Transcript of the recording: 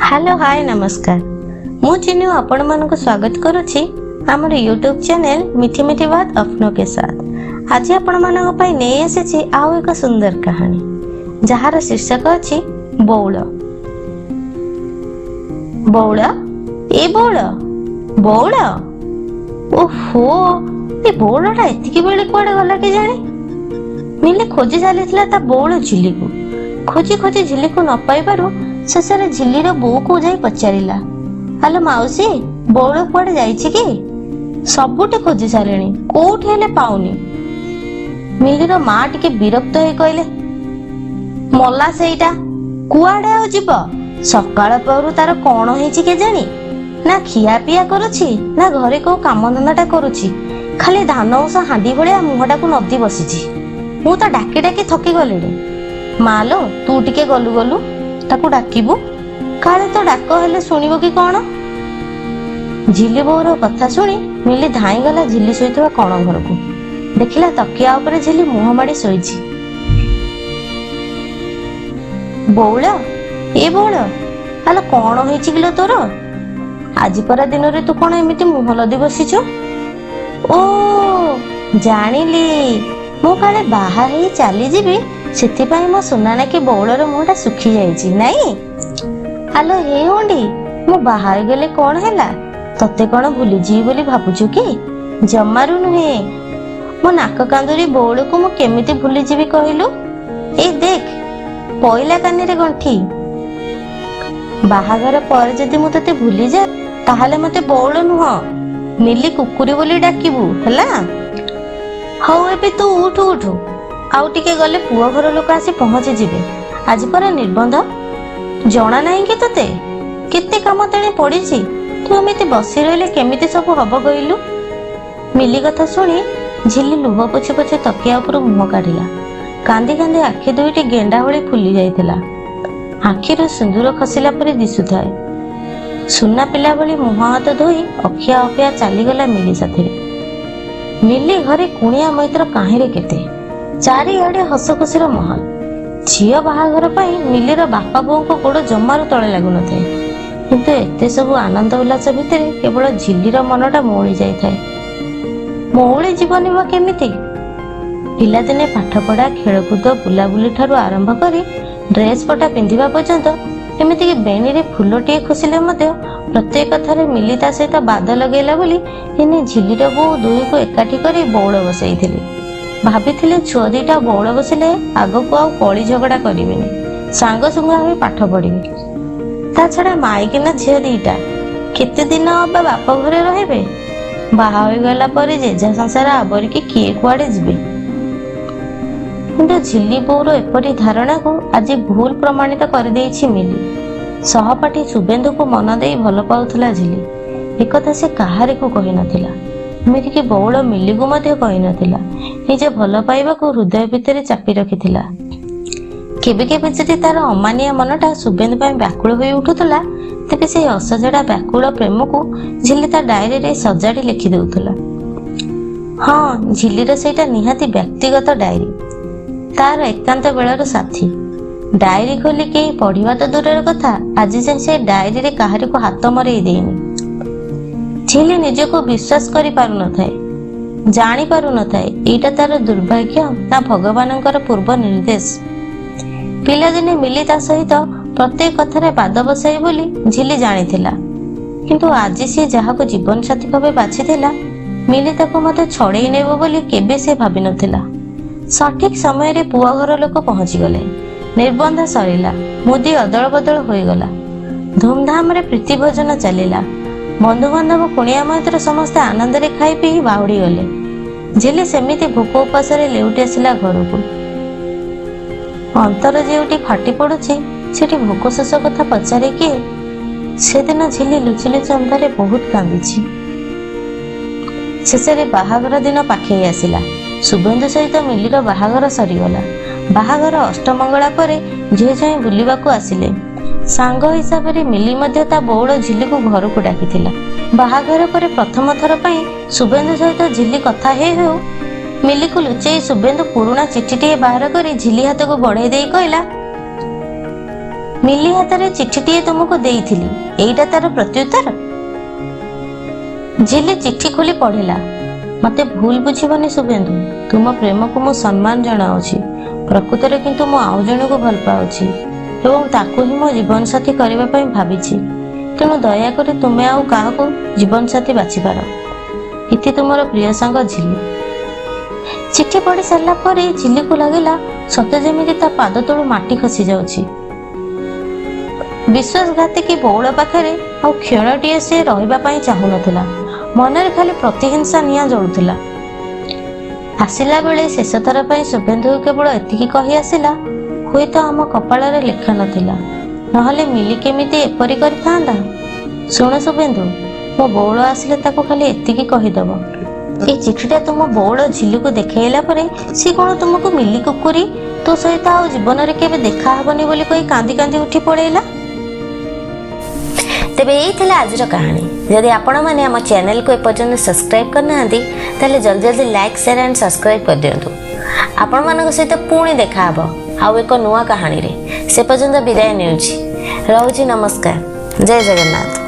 Hello hi नमस्कार मु चिन्नु आपण मानक स्वागत करुछि हमर यूट्यूब चैनल मिठी मिठी बात अपनों के साथ। आज आपण मानक पई नै आसीछि आउ एक सुंदर कहानी जहार शीर्षक अछि बौल। बौल ए बौल बौल ओहो ए बौलटा एतिकी बेले कुआडे गला के जाने। मिले खोजी चलीथिला ता बौल झिल्ली को खोजी खोजी झिल्ली को न पाई पारु शेषरे झिल्लीर बो को जाई पचारिला, हेलो माउसी बौल कुआडे जाईछि कि? सबुटे खोजी सारेणी कोठी हेले पाउनी। मिलीर मां टिके विरक्त होई कहले मला सेईटा कुआडे आ जिब सकाळ पहरु तार कोन हेछि के जानी ना खिया पिया करूछि ना घरे को काम धंदाटा करूछि खाली धान उस हांडी भलिया मुहटाକୁ नदी बसिछि। मु त डाकी डाकी थकी गलिनी। मालो तू टिके गलु गलु ताकू डाकिबु काले तो डाक हेले सुनिबो कि कोन। झिल्ली बोर कथा सुनी मिली धाई गला झिल्ली सोइतबा कोन घर को देखिला तकिया ऊपर झिल्ली मुह माडी सोइछि। बौल ए बौल हालो कोन होइछि किलो तोर आज परा दिन रे तू कोन एमिति मुह लदी बसिछु? ओ जानिली मु काले बाहा हेई चली जीबी सेथिपाई मो सुनाना कि बौलर मुहटा सुखी जाइछि नाही। हालो हे ओंडी मु बाहा गेले कोन हैला तते कोन भूली जी बोली भाबुछु कि? जम्मारु नुहे मो नाक कांदुरी बौल को मु केमिति भूली जीबी कहिलु? ए देख पइला कानी रे गंठी बाहागर पर जदि मु तते भूली जा ताहाले मते बौल नुह मिली कुकुरी बोली डाकिबु हैला। हौ एबे तू उठ उठ आउ टिके गले पुआ घर लोक आसी पहुंची जिबे आज पर निबंध जना नाही कि तते केते काम तणे पड़ीछि तू एमिति बसी रहले केमिति सब हब कहिलु? मिली कथा सुनी झिल्ली लुह पोछे पोछे तकिया ऊपर मुह काढिला। कांदी कांदी आखि दुईटी गेंडा भଳି फुली जाइथिला। आखिरो सिंदूर खसिला परे दिसुथाए। सुना पिला भଳି मुह हाथ धोई अखिया अखिया चली गला मिली साथी। मिली घरे कुणिया मैत्र काहिरे केते चारिआडे हस खुशीर महल। झियो बाहाघर पाई मिलीर बापा बों को गोड़ जमारू तले लागु नथे किंतु एते सब आनंद उल्लास भितरे केवल झिल्लीर मनटा मौली जाइथाए। मौली जीवनी बा केमिति पिलादिने पाठ पढ़ा खेलकूद बुलाबुली ठारू आरंभ करी ड्रेस पटा पिंधिबा पर्यंत एमिति कि बेणी रे फुलटिए खुसिले मध्य प्रत्येक कथारे मिली ता सहित बाद लगेला बोली इने झिल्लीर बो दुई को एकाठी करी बौल बसैथिले। भाबिथिले छुआ दीटा बौल बसिले आगको आउ कली झगड़ा करिवेनी सांग सुंगा होई पाठ पढ़िबे। ता छडा माइकिना झियो दीटा केते दिन अबा बाप घरे रहिबे बाहा होई गला परे जेजा संसार आबरी कि किए कुआडे जिबे। किंतु झिल्ली बोर एपरी धारणा को आज भूल प्रमाणित कर देइछि मिली। सहपाठी सुबेंदु को मन देई भल पाउथला झिल्ली एकथा से काहारे को कहि नथिला। एमिति कि बौल मिली को मध्य कहि नथिला। निज भल पाइबा को हृदय भितरे चापी रखिथिला। केबे केबे जदि तार अमानिया मनटा सुबेंदु पय व्याकुल होई उठुथला तेबे से असजडा व्याकुल प्रेम को झिल्ली ता डायरी रे सजाडी लिखि देउथला। हां झिल्लीर सेटा निहाती व्यक्तिगत डायरी तार एकांत बेलार साथी। डायरी खोली के पढ़िबा तो दूरर कथा आज जे से डायरी रे काहारी को हाथ मरेई देनी। झिल्ली निजको विश्वास करि पारु नथाए जानी पारु नथाए एटा तार दुर्भाग्य ना भगवानंकर पूर्व निर्देश। पिला दिने मिली ता सहित प्रत्येक कथारे पाद बसाई बोली झिल्ली जानिथिला किंतु आज से जहा को जीवन साथी भाबे बाछिथिला मिली ताको मते छड़ेई नेबो बोली केबे से भाबी नथिला। सठिक समय रे पुआ घर लोक पहुंची गले। निर्बंध सरिला मुदी अदल बदल होई गला। धूमधाम रे प्रीति भोजन चलिला। बंधु बांधव कुणिया मैत्र समस्ते आनंद रे खाई पी बाहुड़ी गले। झिल्ली सेमिति भूक उपास रे लेउटी आसिला घर को। अंतर जेउटी फाटी पड़ुछि सेठी भोक शेष कथा पचारे किए से दिन झिल्ली लुचि लुचि अंधारे बहुत कांदिछि। शेषरे बाहाघर दिन पाखई आसिला। सुबेंदु सहित मिलीर बाहाघर सरीगला। बाहाघर अष्टमंगला परे झियो जाई बुलिबाकू आसिले। सांग हिसाब रे मिली मध्य ता बौल झिल्ली को घर को डाकिथिला। बाहाघर परे प्रथम थर पई सुबेंदु सहित झिल्ली कथा हे हो मिली को लुचेई सुबेंदु पुरुणा चिठीटी बाहर करी झिल्ली हाथ को बढ़ाई देई कहला ମିଲି ହାତରେ ଚିଠିଟିଏ ତୁମକୁ ଦେଇଥିଲି, ଏଇଟା ତାର ପ୍ରତ୍ୟୁତ୍ତର। ଝିଲି ଚିଠି ଖୋଲି ପଢିଲା। ମତେ ଭୁଲ ବୁଝିବନି ଶୁଭେନ୍ଦୁ, ତୁମ ପ୍ରେମକୁ ମୁଁ ସମ୍ମାନ ଜଣାଉଛି। ପ୍ରକୃତରେ କିନ୍ତୁ ମୁଁ ଆଉ ଜଣକୁ ଭଲ ପାଉଛି ଏବଂ ତାକୁ ହିଁ ମୋ ଜୀବନସାଥୀ କରିବା ପାଇଁ ଭାବିଛି। ତେଣୁ ଦୟାକରି ତୁମେ ଆଉ କାହାକୁ ଜୀବନସାଥୀ ବାଛିପାର। ଇତି ତୁମର ପ୍ରିୟ ସାଙ୍ଗ ଝିଲି। ଚିଠି ପଢି ସାରିଲା ପରେ ଝିଲିକୁ ଲାଗିଲା ସତେ ଯେମିତି ତା ପାଦ ତଳୁ ମାଟି ଖସି ଯାଉଛି। ବିଶ୍ୱାସଘାତୀ ବଉଳ ପାଖରେ ଆଉ କ୍ଷଣଟିଏ ସେ ରହିବା ପାଇଁ ଚାହୁଁନଥିଲା। ମନରେ ଖାଲି ପ୍ରତିହିଂସା ନିଆଁ ଜଳୁଥିଲା। ଆସିଲା ବେଳେ ଶେଷ ଥର ପାଇଁ ଶୁଭେନ୍ଦୁ କେବଳ ଏତିକି କହି ଆସିଲା, ହୁଏତ ଆମ କପାଳରେ ଲେଖା ନଥିଲା, ନହେଲେ ମିଲି କେମିତି ଏପରି କରିଥାନ୍ତା। ଶୁଣ ଶୁଭେନ୍ଦୁ, ମୋ ବଉଳ ଆସିଲେ ତାକୁ ଖାଲି ଏତିକି କହିଦବ, ଏଇ ଚିଠିଟା ତୁମ ବଉଳ ଝିଲିକୁ ଦେଖେଇଲା ପରେ ସେ କଣ ତୁମକୁ ମିଲି କୁକୁରି ତୋ ସହିତ ଆଉ ଜୀବନରେ କେବେ ଦେଖା ହବନି ବୋଲି କହି କାନ୍ଦି କାନ୍ଦି ଉଠି ପଳେଇଲା। ତେବେ ଏଇ ଥିଲା ଆଜିର କାହାଣୀ। ଯଦି ଆପଣମାନେ ଆମ ଚ୍ୟାନେଲକୁ ଏପର୍ଯ୍ୟନ୍ତ ସବସ୍କ୍ରାଇବ୍ କରିନାହାନ୍ତି ତାହେଲେ ଜଲ୍ଦି ଜଲ୍ଦି ଲାଇକ୍ ସେୟାର ଆଣ୍ଡ ସବସ୍କ୍ରାଇବ୍ କରିଦିଅନ୍ତୁ। ଆପଣମାନଙ୍କ ସହିତ ପୁଣି ଦେଖାହବ ଆଉ ଏକ ନୂଆ କାହାଣୀରେ। ସେ ପର୍ଯ୍ୟନ୍ତ ବିଦାୟ ନେଉଛି। ରହୁଛି, ନମସ୍କାର, ଜୟ ଜଗନ୍ନାଥ।